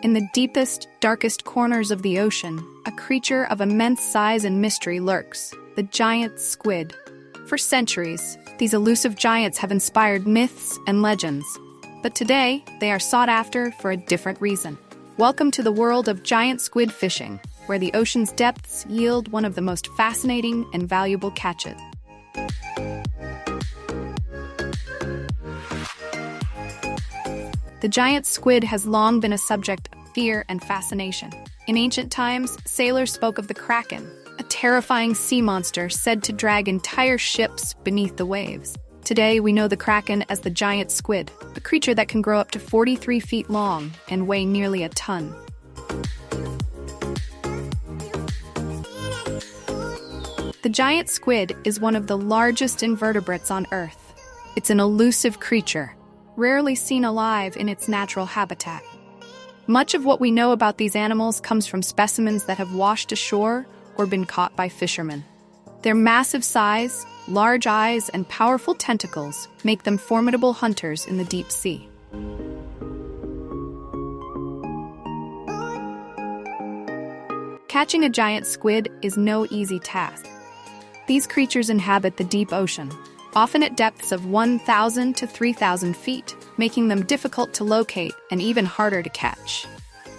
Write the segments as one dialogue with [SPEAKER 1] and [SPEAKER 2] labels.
[SPEAKER 1] In the deepest, darkest corners of the ocean, a creature of immense size and mystery lurks, the giant squid. For centuries, these elusive giants have inspired myths and legends. But today, they are sought after for a different reason. Welcome to the world of giant squid fishing, where the ocean's depths yield one of the most fascinating and valuable catches. The giant squid has long been a subject of fear and fascination. In ancient times, sailors spoke of the kraken, a terrifying sea monster said to drag entire ships beneath the waves. Today, we know the kraken as the giant squid, a creature that can grow up to 43 feet long and weigh nearly a ton. The giant squid is one of the largest invertebrates on Earth. It's an elusive creature, rarely seen alive in its natural habitat. Much of what we know about these animals comes from specimens that have washed ashore or been caught by fishermen. Their massive size, large eyes, and powerful tentacles make them formidable hunters in the deep sea. Catching a giant squid is no easy task. These creatures inhabit the deep ocean, often at depths of 1,000 to 3,000 feet, making them difficult to locate and even harder to catch.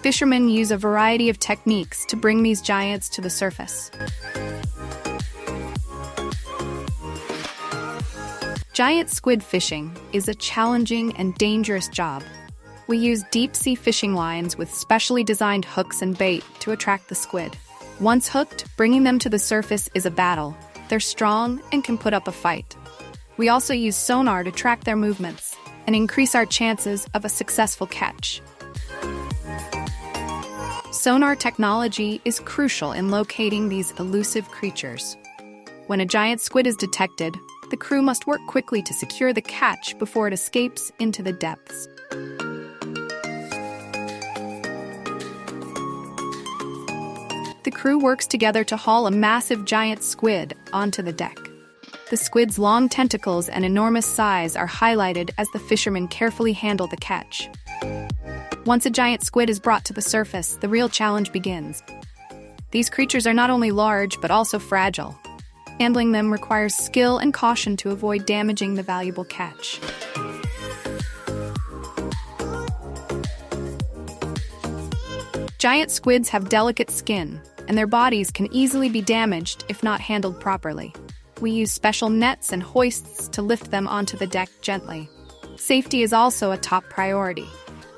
[SPEAKER 1] Fishermen use a variety of techniques to bring these giants to the surface. Giant squid fishing is a challenging and dangerous job. We use deep-sea fishing lines with specially designed hooks and bait to attract the squid. Once hooked, bringing them to the surface is a battle. They're strong and can put up a fight. We also use sonar to track their movements and increase our chances of a successful catch. Sonar technology is crucial in locating these elusive creatures. When a giant squid is detected, the crew must work quickly to secure the catch before it escapes into the depths. The crew works together to haul a massive giant squid onto the deck. The squid's long tentacles and enormous size are highlighted as the fishermen carefully handle the catch. Once a giant squid is brought to the surface, the real challenge begins. These creatures are not only large, but also fragile. Handling them requires skill and caution to avoid damaging the valuable catch. Giant squids have delicate skin, and their bodies can easily be damaged if not handled properly. We use special nets and hoists to lift them onto the deck gently. Safety is also a top priority.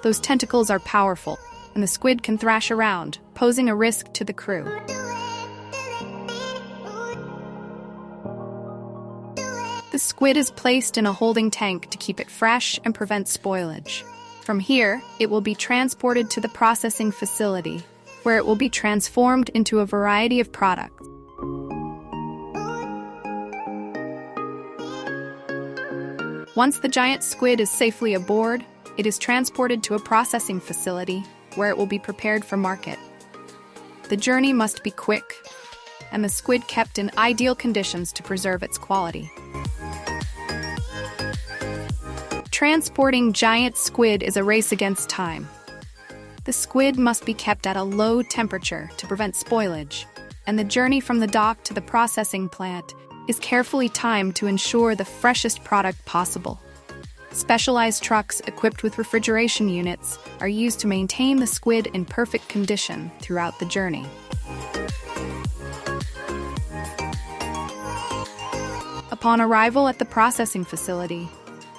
[SPEAKER 1] Those tentacles are powerful, and the squid can thrash around, posing a risk to the crew. The squid is placed in a holding tank to keep it fresh and prevent spoilage. From here, it will be transported to the processing facility, where it will be transformed into a variety of products. Once the giant squid is safely aboard, it is transported to a processing facility, where it will be prepared for market. The journey must be quick, and the squid kept in ideal conditions to preserve its quality. Transporting giant squid is a race against time. The squid must be kept at a low temperature to prevent spoilage, and the journey from the dock to the processing plant is carefully timed to ensure the freshest product possible. Specialized trucks equipped with refrigeration units are used to maintain the squid in perfect condition throughout the journey. Upon arrival at the processing facility,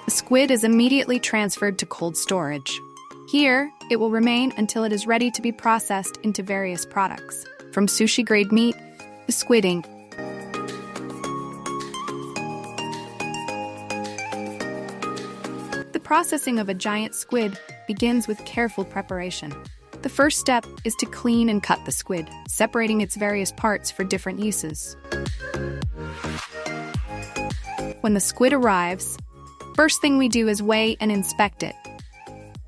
[SPEAKER 1] the squid is immediately transferred to cold storage. Here, it will remain until it is ready to be processed into various products, from sushi-grade meat to squid ink. The processing of a giant squid begins with careful preparation. The first step is to clean and cut the squid, separating its various parts for different uses. When the squid arrives, first thing we do is weigh and inspect it.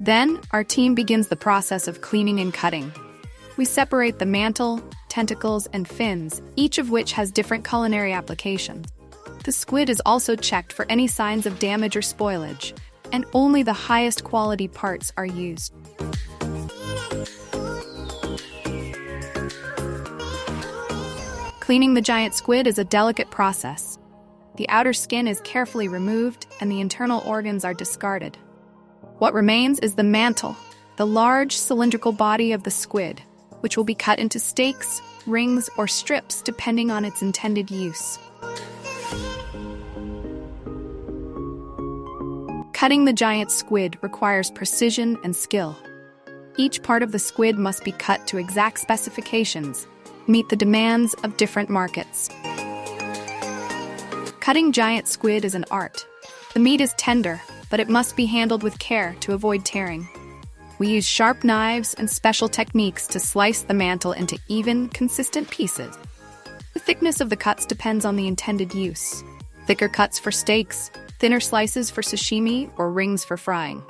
[SPEAKER 1] Then, our team begins the process of cleaning and cutting. We separate the mantle, tentacles, and fins, each of which has different culinary applications. The squid is also checked for any signs of damage or spoilage, and only the highest quality parts are used. Cleaning the giant squid is a delicate process. The outer skin is carefully removed and the internal organs are discarded. What remains is the mantle, the large cylindrical body of the squid, which will be cut into steaks, rings, or strips depending on its intended use. Cutting the giant squid requires precision and skill. Each part of the squid must be cut to exact specifications, meet the demands of different markets. Cutting giant squid is an art. The meat is tender, but it must be handled with care to avoid tearing. We use sharp knives and special techniques to slice the mantle into even, consistent pieces. The thickness of the cuts depends on the intended use. Thicker cuts for steaks, thinner slices for sashimi, or rings for frying.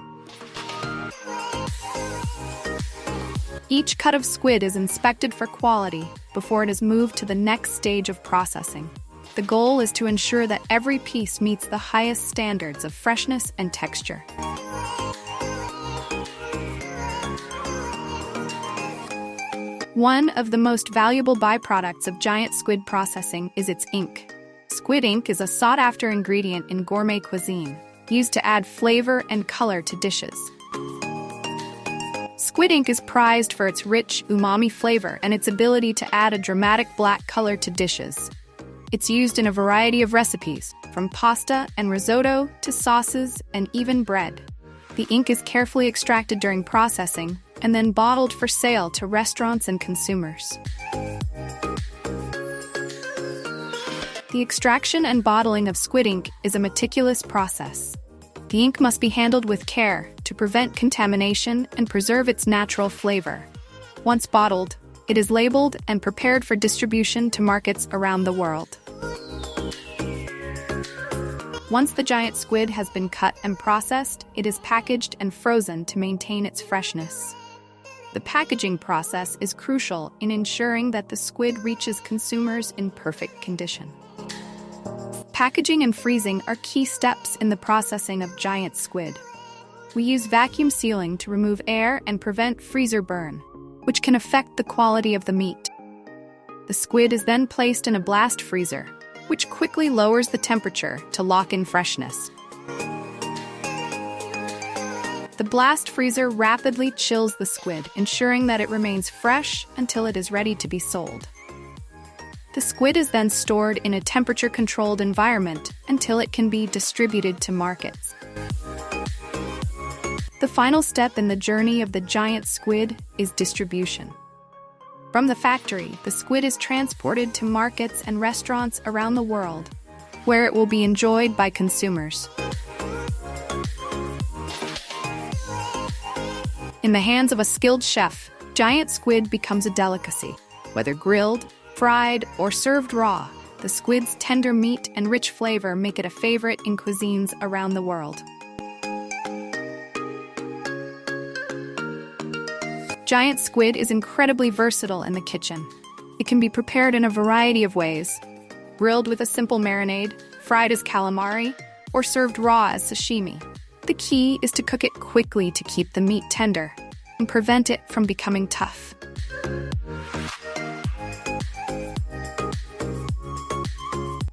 [SPEAKER 1] Each cut of squid is inspected for quality before it is moved to the next stage of processing. The goal is to ensure that every piece meets the highest standards of freshness and texture. One of the most valuable byproducts of giant squid processing is its ink. Squid ink is a sought-after ingredient in gourmet cuisine, used to add flavor and color to dishes. Squid ink is prized for its rich, umami flavor and its ability to add a dramatic black color to dishes. It's used in a variety of recipes, from pasta and risotto to sauces and even bread. The ink is carefully extracted during processing and then bottled for sale to restaurants and consumers. The extraction and bottling of squid ink is a meticulous process. The ink must be handled with care to prevent contamination and preserve its natural flavor. Once bottled, it is labeled and prepared for distribution to markets around the world. Once the giant squid has been cut and processed, it is packaged and frozen to maintain its freshness. The packaging process is crucial in ensuring that the squid reaches consumers in perfect condition. Packaging and freezing are key steps in the processing of giant squid. We use vacuum sealing to remove air and prevent freezer burn, which can affect the quality of the meat. The squid is then placed in a blast freezer, which quickly lowers the temperature to lock in freshness. The blast freezer rapidly chills the squid, ensuring that it remains fresh until it is ready to be sold. The squid is then stored in a temperature-controlled environment until it can be distributed to markets. The final step in the journey of the giant squid is distribution. From the factory, the squid is transported to markets and restaurants around the world, where it will be enjoyed by consumers. In the hands of a skilled chef, giant squid becomes a delicacy. Whether grilled, fried, or served raw, the squid's tender meat and rich flavor make it a favorite in cuisines around the world. Giant squid is incredibly versatile in the kitchen. It can be prepared in a variety of ways: grilled with a simple marinade, fried as calamari, or served raw as sashimi. The key is to cook it quickly to keep the meat tender and prevent it from becoming tough.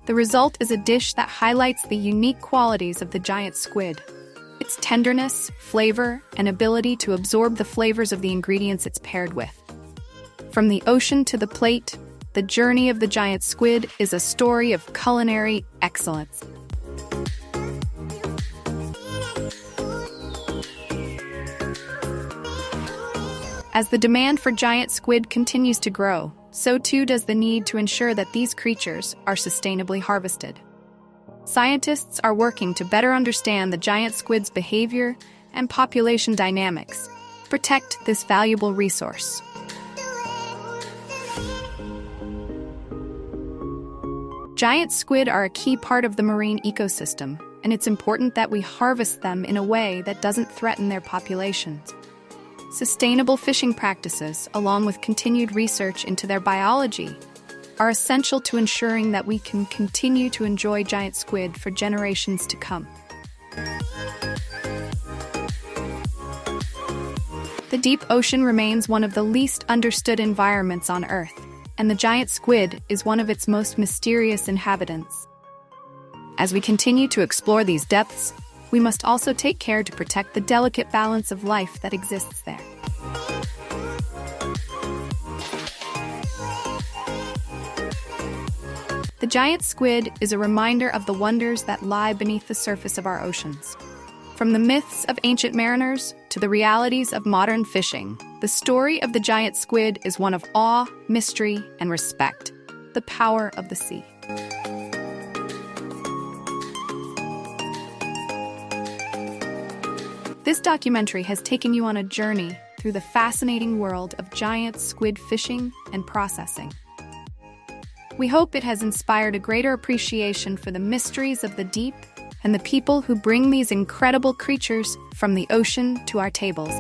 [SPEAKER 1] The result is a dish that highlights the unique qualities of the giant squid. Its tenderness, flavor, and ability to absorb the flavors of the ingredients it's paired with. From the ocean to the plate, the journey of the giant squid is a story of culinary excellence. As the demand for giant squid continues to grow, so too does the need to ensure that these creatures are sustainably harvested. Scientists are working to better understand the giant squid's behavior and population dynamics, protect this valuable resource. Giant squid are a key part of the marine ecosystem, and it's important that we harvest them in a way that doesn't threaten their populations. Sustainable fishing practices, along with continued research into their biology, are essential to ensuring that we can continue to enjoy giant squid for generations to come. The deep ocean remains one of the least understood environments on Earth, and the giant squid is one of its most mysterious inhabitants. As we continue to explore these depths, we must also take care to protect the delicate balance of life that exists there. The giant squid is a reminder of the wonders that lie beneath the surface of our oceans. From the myths of ancient mariners to the realities of modern fishing, the story of the giant squid is one of awe, mystery, and respect, the power of the sea. This documentary has taken you on a journey through the fascinating world of giant squid fishing and processing. We hope it has inspired a greater appreciation for the mysteries of the deep and the people who bring these incredible creatures from the ocean to our tables.